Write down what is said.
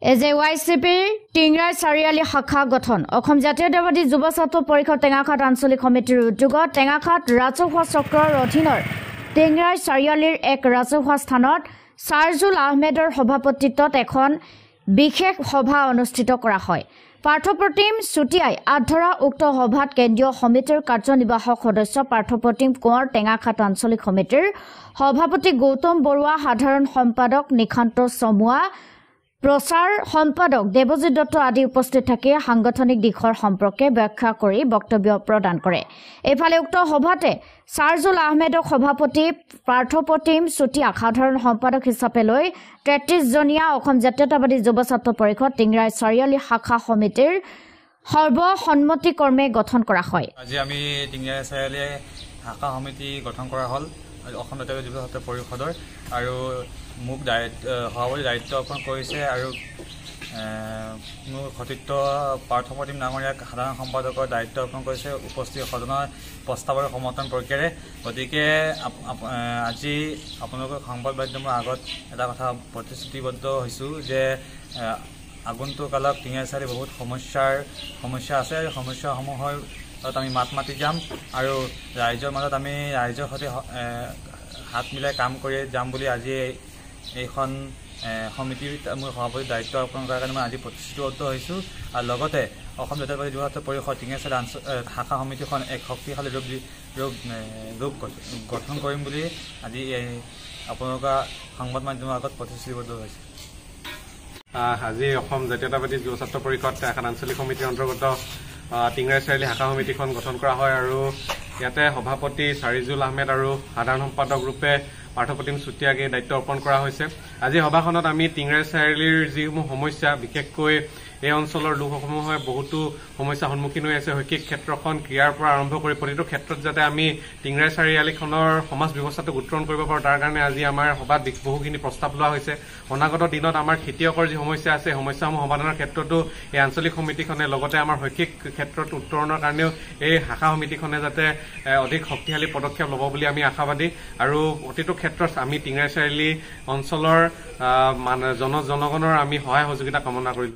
এজেৱাইচিপিৰ টিংৰাই চাৰিআলি শাখা গঠন অসম জাতীয়তাবাদী যুৱ ছাত্ৰ পৰিষদ টেঙাখাট আঞ্চলিক সমিতিৰ উদ্যোগত টেঙাখাট ৰাজহুৱা চক্ৰৰ অধীনৰ টিংৰাই চাৰিআলিৰ এক ৰাজহুৱা স্থানত ছাৰজুল আহমেদৰ সভাপতিত্বত এখন বিশেষ সভা অনুষ্ঠিত কৰা হয়। পাৰ্থপ্ৰতিম চুটিয়াই আধৰা উক্ত সভাত কেন্দ্ৰীয় সমিতিৰ কাৰ্যনিৰ্বাহক সদস্য পাৰ্থপ্ৰতিম কোঁৱৰ টেঙাখাট আঞ্চলিক সমিতিৰ সভাপতি গৌতম বৰুৱা সাধাৰণ সম্পাদক নিখান্ত চমুৱা প্ৰচাৰ সম্পাদক দেৱজিৎ দত্ত আদি উপস্থিত থাকি সাংগঠনিক দিশৰ সম্পৰ্কে ব্যাখ্যা কৰি বক্তব্য প্ৰদান কৰে। এফালে উক্ত সভাতে ছাৰজুল আহমেদক সভাপতি পাৰ্থপ্ৰতিম চুটিয়াক সাধাৰণ সম্পাদক হিচাপে লৈ ৩৩ জনীয়া অসম জাতীয়তাবাদী যুৱ ছাত্ৰ পৰিষদ টিংৰাই চাৰিআলি শাখা সমিতিৰ সৰ্বসন্মতিক্ৰমে গঠন কৰা হয়। আজি আমি টিংৰাই চাৰিআলি শাখা সমিতি গঠন কৰা হ'ল অসম জাতীয় যুৱ ছাত্ৰ পৰিষদৰ আৰু মোক সভাপতি দায়িত্ব অৰ্পণ কৰিছে আৰু মোৰ সতীৰ্থ পাৰ্থপ্ৰতিম ডাঙৰীয়াক সাধাৰণ সম্পাদকৰ দায়িত্ব অৰ্পণ কৰিছে উপস্থিত সদনৰ প্ৰস্তাৱৰ সমৰ্থন প্ৰক্ৰিয়াৰে। গতিকে আজি আপোনালোকৰ সংবাদ মাধ্যমৰ আগত এটা কথা প্ৰতিশ্ৰুতিবদ্ধ হৈছোঁ যে আগন্তুক কালত টিংৰাই চাৰিআলিত বহুত সমস্যা আছে আৰু সমস্যাসমূহৰ আমি মাত মাতি যাম আৰু ৰাইজৰ মাজত আমি ৰাইজৰ সৈতে হাত মিলাই কাম কৰি যাম বুলি আজি এইখন সমিতিৰ মোৰ সভাপতিৰ দায়িত্ব অৰ্পণ কৰাৰ কাৰণে মই আজি প্ৰতিশ্ৰুতিবদ্ধ হৈছোঁ আৰু লগতে অসম জাতীয়তাবাদী যুৱ ছাত্ৰ পৰিষদ টিংৰাই চাৰিআলি শাখা সমিতিখন এক শক্তিশালী ৰূপ গঠন কৰিম বুলি আজি আপোনালোকৰ সংবাদ মাধ্যমৰ আগত প্ৰতিশ্ৰুতিবদ্ধ হৈছে। আজি অসম জাতীয়তাবাদী যুৱ ছাত্ৰ পৰিষদ এখন আঞ্চলিক সমিতিৰ অন্তৰ্গত টিংৰাই চাৰিআলি শাখা সমিতিখন গঠন কৰা হয় আৰু ইয়াতে সভাপতি ছাৰজুল আহমেদ আৰু সাধাৰণ সম্পাদক ৰূপে পাৰ্থপ্ৰতিম চুটিয়াকে দায়িত্ব অৰ্পণ কৰা হৈছে। আজি সভাখনত আমি টিংৰাই চাৰিআলিৰ যিসমূহ সমস্যা বিশেষকৈ এই অঞ্চলৰ লোকসমূহে বহুতো সমস্যাৰ সন্মুখীন হৈ আছে। শৈক্ষিক ক্ষেত্ৰখন ক্ৰীড়াৰ পৰা আৰম্ভ কৰি প্ৰতিটো ক্ষেত্ৰত যাতে আমি টিংৰাই চাৰিআলিখনৰ সমাজ ব্যৱস্থাটোক উত্তৰণ কৰিব পাৰোঁ তাৰ কাৰণে আজি আমাৰ সভাত বহুখিনি প্ৰস্তাৱ লোৱা হৈছে। অনাগত দিনত আমাৰ খেতিয়কৰ যি সমস্যা আছে সমস্যাসমূহ সমাধানৰ ক্ষেত্ৰতো এই আঞ্চলিক সমিতিখনে লগতে আমাৰ শৈক্ষিক ক্ষেত্ৰত উত্তৰণৰ কাৰণেও এই শাখা সমিতিখনে যাতে অধিক শক্তিশালী পদক্ষেপ ল'ব বুলি আমি আশাবাদী আৰু প্ৰতিটো ক্ষেত্ৰত আমি টিংৰাই চাৰিআলি অঞ্চলৰ জনগণৰ আমি সহায় সহযোগিতা কামনা কৰিলোঁ।